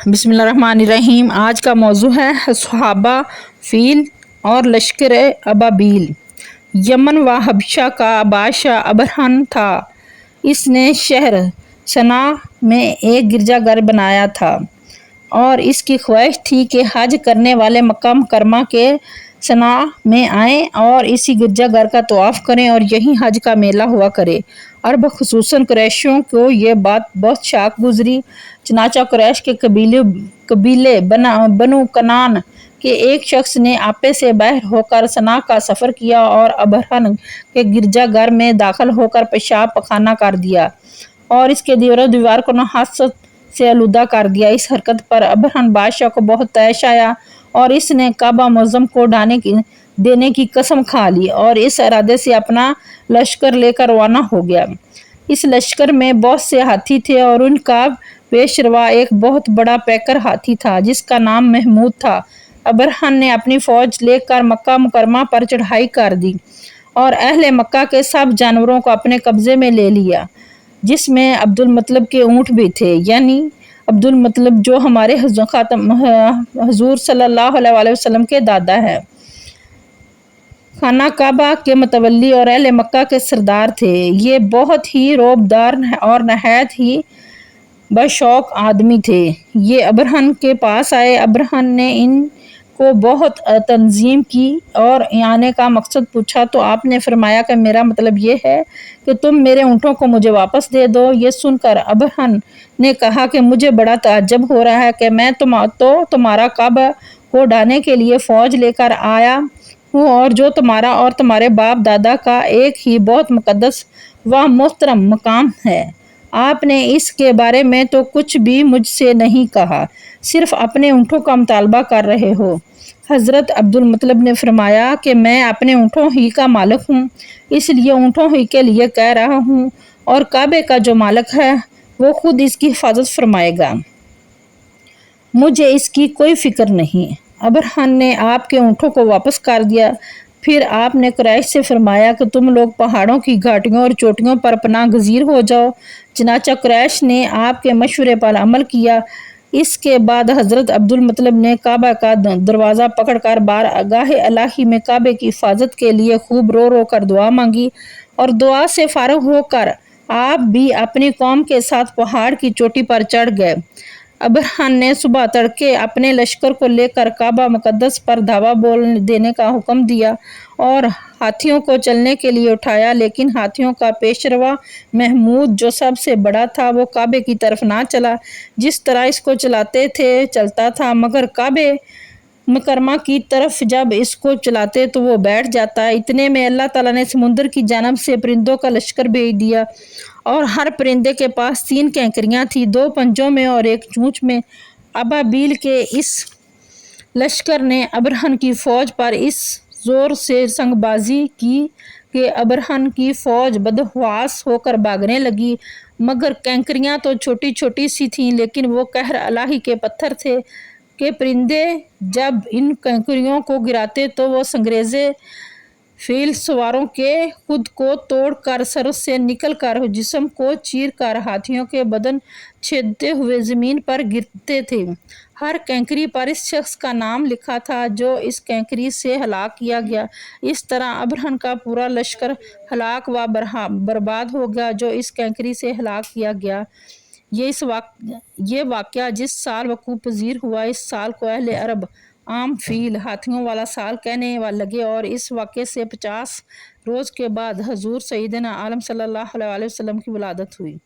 بسم اللہ الرحمن الرحیم۔ آج کا موضوع ہے صحابہ، فیل اور لشکر ابابیل۔ یمن و حبشہ کا بادشاہ ابرہن تھا۔ اس نے شہر صنعا میں ایک گرجا گھر بنایا تھا اور اس کی خواہش تھی کہ حج کرنے والے مکہ مکرمہ کے صنعا میں آئیں اور اسی گرجا گھر کا طواف کریں اور یہیں حج کا میلہ ہوا کرے۔ عرب خصوصاً قریشیوں کو یہ بات بہت شاق گزری، چنانچہ قریش کے قبیلے بنو کنان کے ایک شخص نے آپے سے باہر ہو کر صنعا کا سفر کیا اور ابرہن کے گرجا گھر میں داخل ہو کر پیشاب پخانہ کر دیا اور اس کے دیوار و دیوار کو نحاست سے آلودہ کر دیا۔ اس حرکت پر ابرہن بادشاہ کو بہت طیش آیا اور اس نے کعبہ معظم کو دینے کی قسم کھا لی اور اس ارادے سے اپنا لشکر لے کر روانہ ہو گیا۔ اس لشکر میں بہت سے ہاتھی تھے اور ان کا پیشوا ایک بہت بڑا پیکر ہاتھی تھا جس کا نام محمود تھا۔ ابرہن نے اپنی فوج لے کر مکہ مکرمہ پر چڑھائی کر دی اور اہل مکہ کے سب جانوروں کو اپنے قبضے میں لے لیا، جس میں عبدالمطلب کے اونٹ بھی تھے، یعنی عبدالمطلب جو ہمارے حضور صلی اللہ علیہ وسلم کے دادا ہیں۔ خانہ کعبہ کے متولی اور اہل مکہ کے سردار تھے۔ یہ بہت ہی روبدار اور نہایت ہی باشوق آدمی تھے۔ یہ ابرہن کے پاس آئے۔ ابرہن نے ان کو بہت تنظیم کی اور آنے کا مقصد پوچھا تو آپ نے فرمایا کہ میرا مطلب یہ ہے کہ تم میرے اونٹوں کو مجھے واپس دے دو۔ یہ سن کر ابرہن نے کہا کہ مجھے بڑا تعجب ہو رہا ہے کہ میں تو تمہارا کعبہ کو ڈھانے کے لیے فوج لے کر آیا ہوں اور جو تمہارا اور تمہارے باپ دادا کا ایک ہی بہت مقدس و محترم مقام ہے، آپ نے اس کے بارے میں تو کچھ بھی مجھ سے نہیں کہا، صرف اپنے اونٹوں کا مطالبہ کر رہے ہو۔ حضرت عبدالمطلب نے فرمایا کہ میں اپنے اونٹوں ہی کا مالک ہوں، اس لیے اونٹوں ہی کے لیے کہہ رہا ہوں اور کعبے کا جو مالک ہے وہ خود اس کی حفاظت فرمائے گا، مجھے اس کی کوئی فکر نہیں۔ ابرہن نے آپ کے اونٹوں کو واپس کر دیا۔ پھر آپ نے قریش سے فرمایا کہ تم لوگ پہاڑوں کی گھاٹیوں اور چوٹیوں پر پناہ گزیر ہو جاؤ۔ چنانچہ قریش نے آپ کے مشورے پر عمل کیا۔ اس کے بعد حضرت عبدالمطلب نے کعبہ کا دروازہ پکڑ کر بارگاہ الہی میں کعبے کی حفاظت کے لیے خوب رو رو کر دعا مانگی اور دعا سے فارغ ہو کر آپ بھی اپنی قوم کے ساتھ پہاڑ کی چوٹی پر چڑھ گئے۔ ابرہن نے صبح تڑکے اپنے لشکر کو لے کر کعبہ مقدس پر دھاوا بول دینے کا حکم دیا اور ہاتھیوں کو چلنے کے لیے اٹھایا، لیکن ہاتھیوں کا پیشوا محمود جو سب سے بڑا تھا وہ کعبے کی طرف نہ چلا۔ جس طرح اس کو چلاتے تھے چلتا تھا، مگر کعبہ مکرمہ کی طرف جب اس کو چلاتے تو وہ بیٹھ جاتا۔ اتنے میں اللہ تعالیٰ نے سمندر کی جانب سے پرندوں کا لشکر بھیج دیا اور ہر پرندے کے پاس 3 کینکریاں تھیں، 2 پنجوں میں اور 1 چونچ میں۔ ابابیل کے اس لشکر نے ابرہن کی فوج پر اس زور سے سنگ بازی کی کہ ابرہن کی فوج بدحواس ہو کر بھاگنے لگی، مگر کینکریاں تو چھوٹی چھوٹی سی تھیں، لیکن وہ قہر الہی کے پتھر تھے کہ پرندے جب ان کینکریوں کو گراتے تو وہ سنگریزے فیل سواروں کے خود کو توڑ کر سر سے نکل کر جسم کو چیر کر ہاتھیوں کے بدن چھیدتے ہوئے زمین پر گرتے تھے۔ ہر کینکری پر اس شخص کا نام لکھا تھا جو اس کینکری سے ہلاک کیا گیا۔ اس طرح ابرہن کا پورا لشکر ہلاک و برباد ہو گیا جو اس کینکری سے ہلاک کیا گیا۔ یہ واقعہ جس سال وقوع پذیر ہوا، اس سال کو اہل عرب عام فیل ہاتھیوں والا سال کہنے لگے اور اس واقعے سے 50 روز کے بعد حضور سیدنا عالم صلی اللہ علیہ وسلم کی ولادت ہوئی۔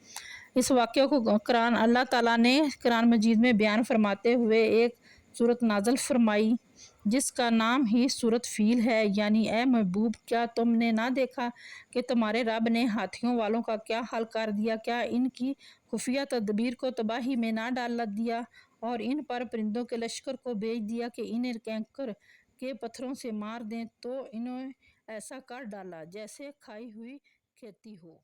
اس واقعے کو اللہ تعالیٰ نے قرآن مجید میں بیان فرماتے ہوئے ایک سورت نازل فرمائی جس کا نام ہی سورت فیل ہے، یعنی اے محبوب کیا تم نے نہ دیکھا کہ تمہارے رب نے ہاتھیوں والوں کا کیا حال کر دیا، کیا ان کی خفیہ تدبیر کو تباہی میں نہ ڈال دیا اور ان پر پرندوں کے لشکر کو بھیج دیا کہ انہیں کینکر کے پتھروں سے مار دیں، تو انہیں ایسا کر ڈالا جیسے کھائی ہوئی کھیتی ہو۔